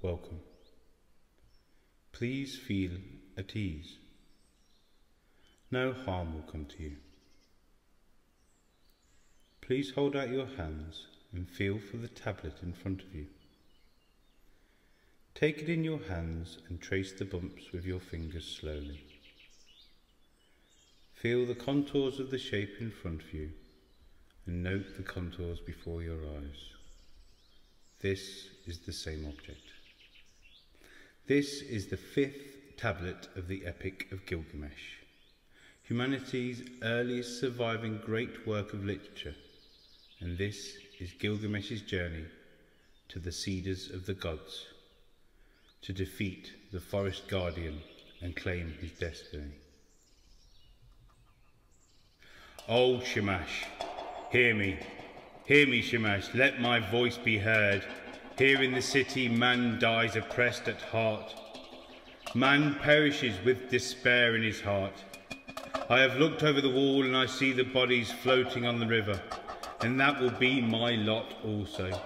welcome. Please feel at ease. No harm will come to you. Please hold out your hands and feel for the tablet in front of you. Take it in your hands and trace the bumps with your fingers slowly. Feel the contours of the shape in front of you and note the contours before your eyes. This is the same object. This is the 5th tablet of the Epic of Gilgamesh, humanity's earliest surviving great work of literature, and this is Gilgamesh's journey to the cedars of the gods, to defeat the forest guardian and claim his destiny. Oh Shamash, hear me, Shamash, let my voice be heard. Here in the city man dies oppressed at heart. Man perishes with despair in his heart. I have looked over the wall and I see the bodies floating on the river, and that will be my lot also.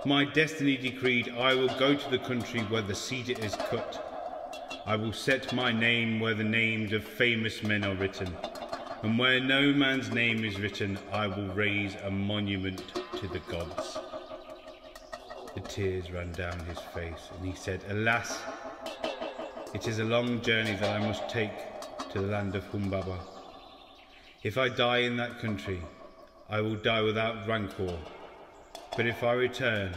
My destiny decreed, I will go to the country where the cedar is cut. I will set my name where the names of famous men are written, and where no man's name is written, I will raise a monument to the gods. The tears ran down his face, and he said, Alas, it is a long journey that I must take to the land of Humbaba. If I die in that country, I will die without rancor, but if I return,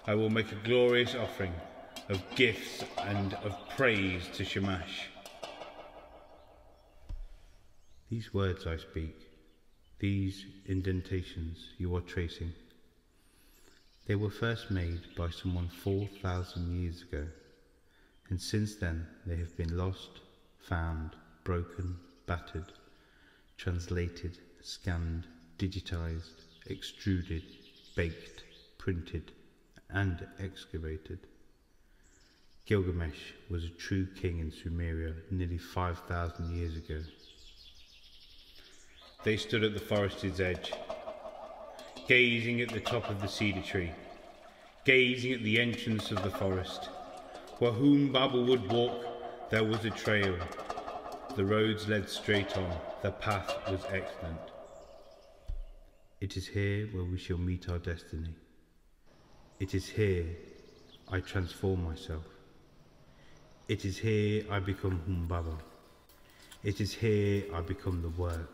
I will make a glorious offering of gifts and of praise to Shamash. These words I speak, these indentations you are tracing, they were first made by someone 4,000 years ago, and since then they have been lost, found, broken, battered, translated, scanned, digitized, extruded, baked, printed, and excavated. Gilgamesh was a true king in Sumeria nearly 5,000 years ago. They stood at the forest's edge, gazing at the top of the cedar tree, gazing at the entrance of the forest. Where Humbaba would walk, there was a trail. The roads led straight on. The path was excellent. It is here where we shall meet our destiny. It is here I transform myself. It is here I become Humbaba. It is here I become the work.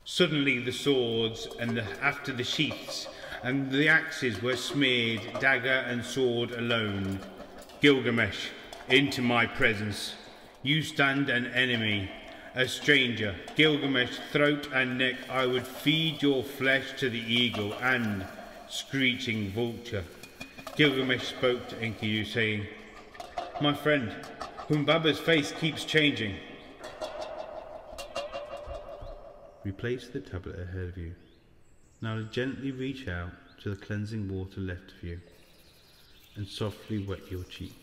Suddenly the swords and after the sheaths and the axes were smeared, dagger and sword alone. Gilgamesh, into my presence. You stand an enemy, a stranger. Gilgamesh, throat and neck, I would feed your flesh to the eagle and screeching vulture. Gilgamesh spoke to Enkidu, saying, My friend, Humbaba's face keeps changing. Replace the tablet ahead of you. Now gently reach out to the cleansing water left of you and softly wet your cheeks.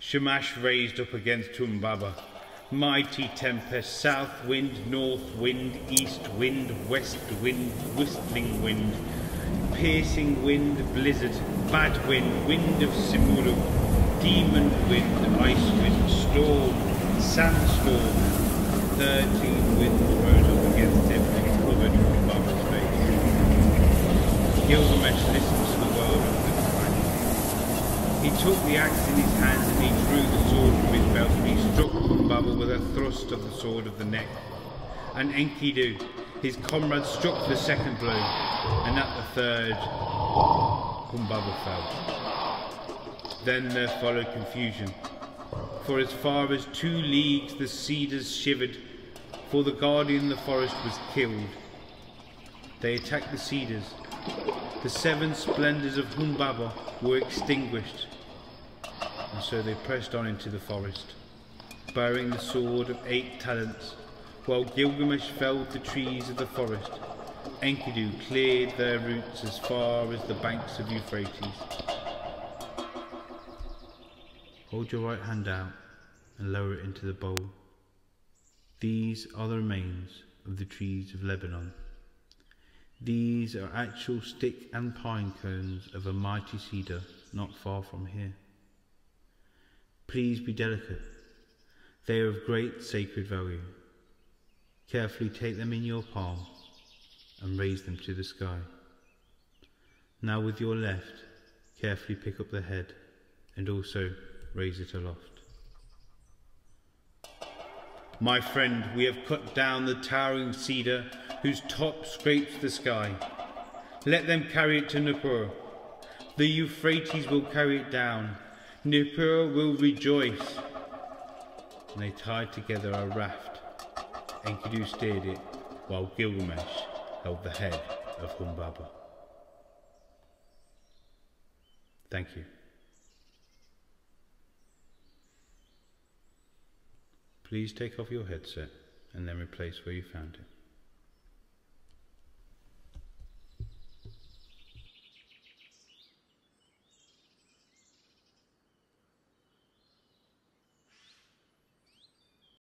Shamash raised up against Humbaba. Mighty tempest, south wind, north wind, east wind, west wind, whistling wind, piercing wind, blizzard, bad wind, wind of Simuru, demon wind, ice wind, storm, sandstorm. 13 winds rose up against him and covered Humbaba's face. Gilgamesh listened to the world of the companion. He took the axe in his hand and he drew the sword from his belt and he struck Humbaba with a thrust of the sword of the neck. And Enkidu, his comrade, struck the second blow, and at the third, Humbaba fell. Then there followed confusion. For as far as 2 leagues the cedars shivered, for the guardian of the forest was killed. They attacked the cedars. The 7 splendours of Humbaba were extinguished, and so they pressed on into the forest, bearing the sword of 8 talents, while Gilgamesh felled the trees of the forest. Enkidu cleared their roots as far as the banks of Euphrates. Hold your right hand out and lower it into the bowl. These are the remains of the trees of Lebanon. These are actual stick and pine cones of a mighty cedar not far from here. Please be delicate. They are of great sacred value. Carefully take them in your palm and raise them to the sky. Now with your left, carefully pick up the head and also raise it aloft. My friend, we have cut down the towering cedar whose top scrapes the sky. Let them carry it to Nippur. The Euphrates will carry it down. Nippur will rejoice. And they tied together a raft. Enkidu steered it while Gilgamesh held the head of Humbaba. Thank you. Please take off your headset and then replace where you found it.